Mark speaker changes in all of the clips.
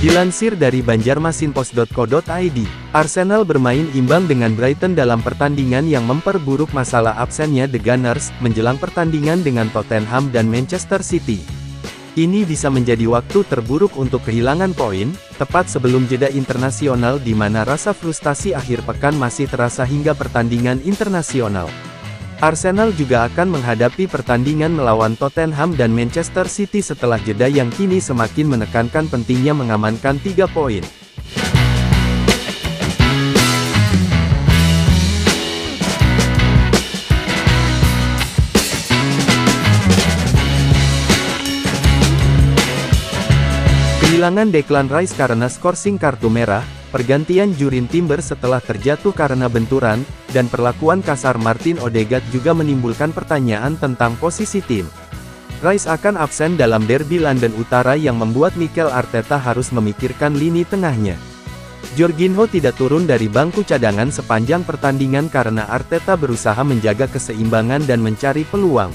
Speaker 1: Dilansir dari banjarmasinpost.co.id, Arsenal bermain imbang dengan Brighton dalam pertandingan yang memperburuk masalah absennya The Gunners, menjelang pertandingan dengan Tottenham dan Manchester City. Ini bisa menjadi waktu terburuk untuk kehilangan poin, tepat sebelum jeda internasional di mana rasa frustasi akhir pekan masih terasa hingga pertandingan internasional. Arsenal juga akan menghadapi pertandingan melawan Tottenham dan Manchester City setelah jeda yang kini semakin menekankan pentingnya mengamankan 3 poin. Kehilangan Declan Rice karena skorsing kartu merah, pergantian Jurien Timber setelah terjatuh karena benturan, dan perlakuan kasar Martin Odegaard juga menimbulkan pertanyaan tentang posisi tim. Rice akan absen dalam derby London Utara yang membuat Mikel Arteta harus memikirkan lini tengahnya. Jorginho tidak turun dari bangku cadangan sepanjang pertandingan karena Arteta berusaha menjaga keseimbangan dan mencari peluang.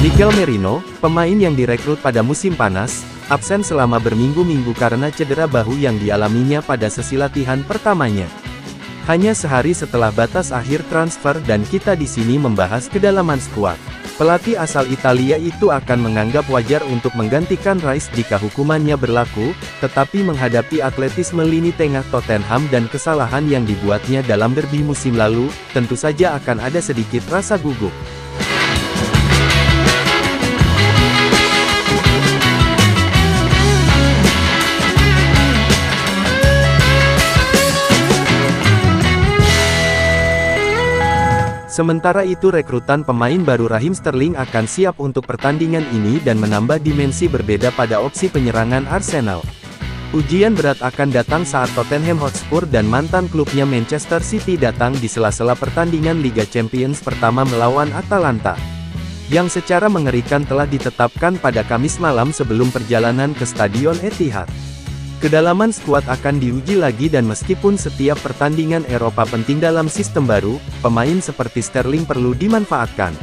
Speaker 1: Mikel Merino, pemain yang direkrut pada musim panas, absen selama berminggu-minggu karena cedera bahu yang dialaminya pada sesi latihan pertamanya. Hanya sehari setelah batas akhir transfer dan kita di sini membahas kedalaman skuad. Pelatih asal Italia itu akan menganggap wajar untuk menggantikan Rice jika hukumannya berlaku, tetapi menghadapi atletisme lini tengah Tottenham dan kesalahan yang dibuatnya dalam derby musim lalu, tentu saja akan ada sedikit rasa gugup. Sementara itu rekrutan pemain baru Raheem Sterling akan siap untuk pertandingan ini dan menambah dimensi berbeda pada opsi penyerangan Arsenal. Ujian berat akan datang saat Tottenham Hotspur dan mantan klubnya Manchester City datang di sela-sela pertandingan Liga Champions pertama melawan Atalanta, yang secara mengerikan telah ditetapkan pada Kamis malam sebelum perjalanan ke Stadion Etihad. Kedalaman skuad akan diuji lagi dan meskipun setiap pertandingan Eropa penting dalam sistem baru, pemain seperti Sterling perlu dimanfaatkan.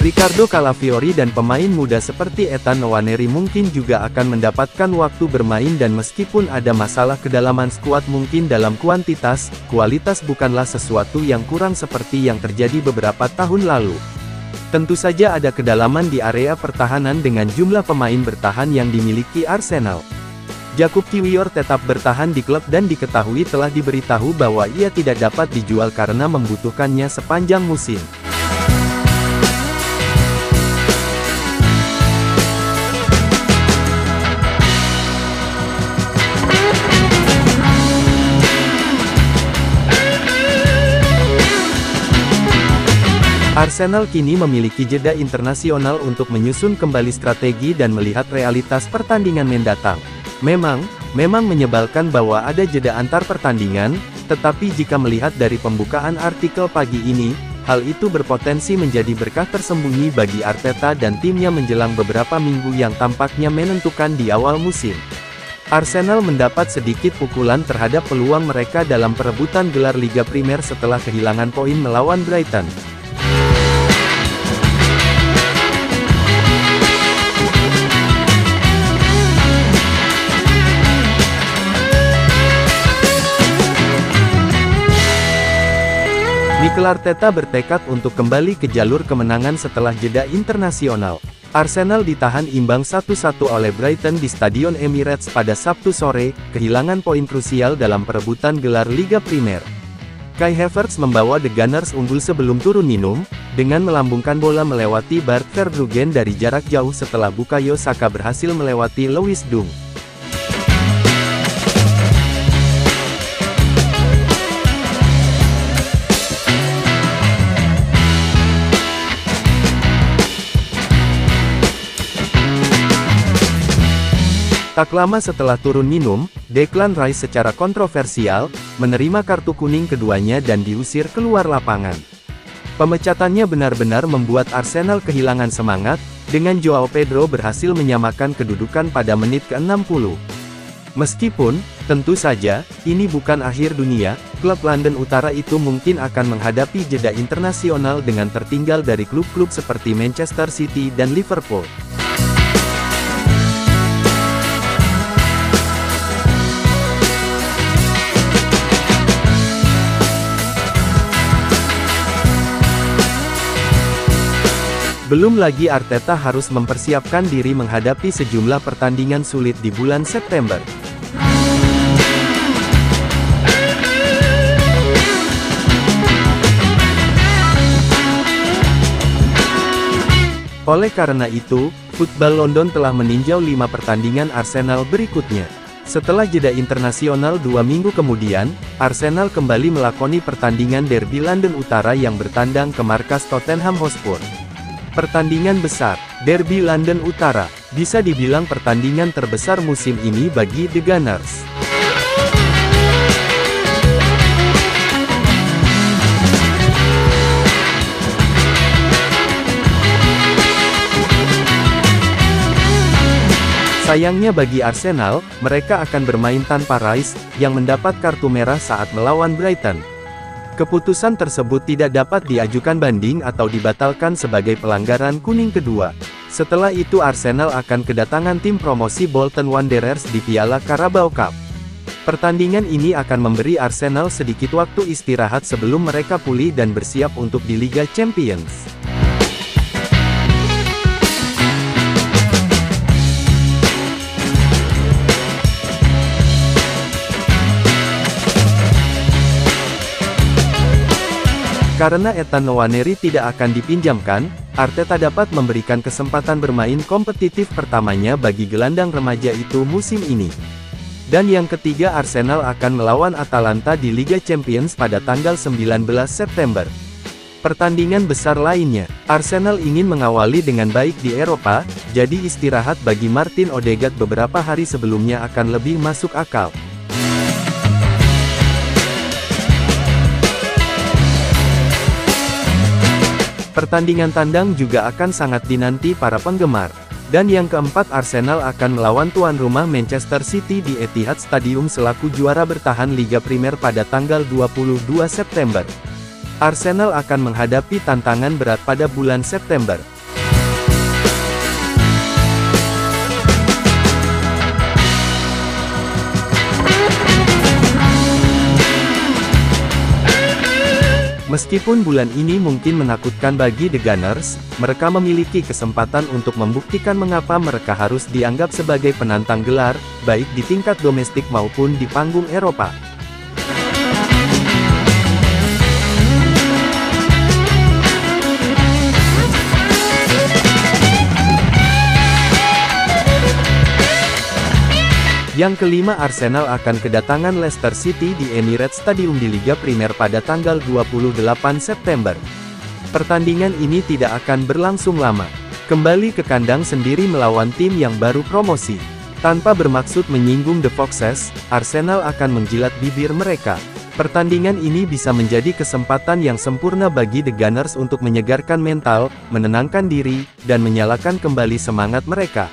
Speaker 1: Riccardo Calafiori dan pemain muda seperti Ethan Nwaneri mungkin juga akan mendapatkan waktu bermain dan meskipun ada masalah kedalaman skuad mungkin dalam kuantitas, kualitas bukanlah sesuatu yang kurang seperti yang terjadi beberapa tahun lalu. Tentu saja ada kedalaman di area pertahanan dengan jumlah pemain bertahan yang dimiliki Arsenal. Jakub Kiwior tetap bertahan di klub dan diketahui telah diberitahu bahwa ia tidak dapat dijual karena membutuhkannya sepanjang musim. Arsenal kini memiliki jeda internasional untuk menyusun kembali strategi dan melihat realitas pertandingan mendatang. Memang menyebalkan bahwa ada jeda antar pertandingan, tetapi jika melihat dari pembukaan artikel pagi ini, hal itu berpotensi menjadi berkah tersembunyi bagi Arteta dan timnya menjelang beberapa minggu yang tampaknya menentukan di awal musim. Arsenal mendapat sedikit pukulan terhadap peluang mereka dalam perebutan gelar Liga Primer setelah kehilangan poin melawan Brighton. Mikel Arteta bertekad untuk kembali ke jalur kemenangan setelah jeda internasional. Arsenal ditahan imbang 1-1 oleh Brighton di Stadion Emirates pada Sabtu sore, kehilangan poin krusial dalam perebutan gelar Liga Primer. Kai Havertz membawa The Gunners unggul sebelum turun minum, dengan melambungkan bola melewati Bart Verbruggen dari jarak jauh setelah Bukayo Saka berhasil melewati Lewis Dunk. Tak lama setelah turun minum, Declan Rice secara kontroversial, menerima kartu kuning keduanya dan diusir keluar lapangan. Pemecatannya benar-benar membuat Arsenal kehilangan semangat, dengan Joao Pedro berhasil menyamakan kedudukan pada menit ke-60. Meskipun, tentu saja, ini bukan akhir dunia, klub London Utara itu mungkin akan menghadapi jeda internasional dengan tertinggal dari klub-klub seperti Manchester City dan Liverpool. Belum lagi Arteta harus mempersiapkan diri menghadapi sejumlah pertandingan sulit di bulan September. Oleh karena itu, Football London telah meninjau 5 pertandingan Arsenal berikutnya. Setelah jeda internasional 2 minggu kemudian, Arsenal kembali melakoni pertandingan derby London Utara yang bertandang ke markas Tottenham Hotspur. Pertandingan besar, derby London Utara, bisa dibilang pertandingan terbesar musim ini bagi The Gunners. Sayangnya bagi Arsenal, mereka akan bermain tanpa Rice, yang mendapat kartu merah saat melawan Brighton. Keputusan tersebut tidak dapat diajukan banding atau dibatalkan sebagai pelanggaran kuning kedua. Setelah itu Arsenal akan kedatangan tim promosi Bolton Wanderers di Piala Carabao Cup. Pertandingan ini akan memberi Arsenal sedikit waktu istirahat sebelum mereka pulih dan bersiap untuk di Liga Champions. Karena Ethan Nwaneri tidak akan dipinjamkan, Arteta dapat memberikan kesempatan bermain kompetitif pertamanya bagi gelandang remaja itu musim ini. Dan yang ketiga, Arsenal akan melawan Atalanta di Liga Champions pada tanggal 19 September. Pertandingan besar lainnya, Arsenal ingin mengawali dengan baik di Eropa, jadi istirahat bagi Martin Odegaard beberapa hari sebelumnya akan lebih masuk akal. Pertandingan tandang juga akan sangat dinanti para penggemar. Dan yang keempat, Arsenal akan melawan tuan rumah Manchester City di Etihad Stadium selaku juara bertahan Liga Primer pada tanggal 22 September. Arsenal akan menghadapi tantangan berat pada bulan September. Meskipun bulan ini mungkin menakutkan bagi The Gunners, mereka memiliki kesempatan untuk membuktikan mengapa mereka harus dianggap sebagai penantang gelar, baik di tingkat domestik maupun di panggung Eropa. Yang kelima, Arsenal akan kedatangan Leicester City di Emirates Stadium di Liga Primer pada tanggal 28 September. Pertandingan ini tidak akan berlangsung lama. Kembali ke kandang sendiri melawan tim yang baru promosi. Tanpa bermaksud menyinggung The Foxes, Arsenal akan menjilat bibir mereka. Pertandingan ini bisa menjadi kesempatan yang sempurna bagi The Gunners untuk menyegarkan mental, menenangkan diri, dan menyalakan kembali semangat mereka.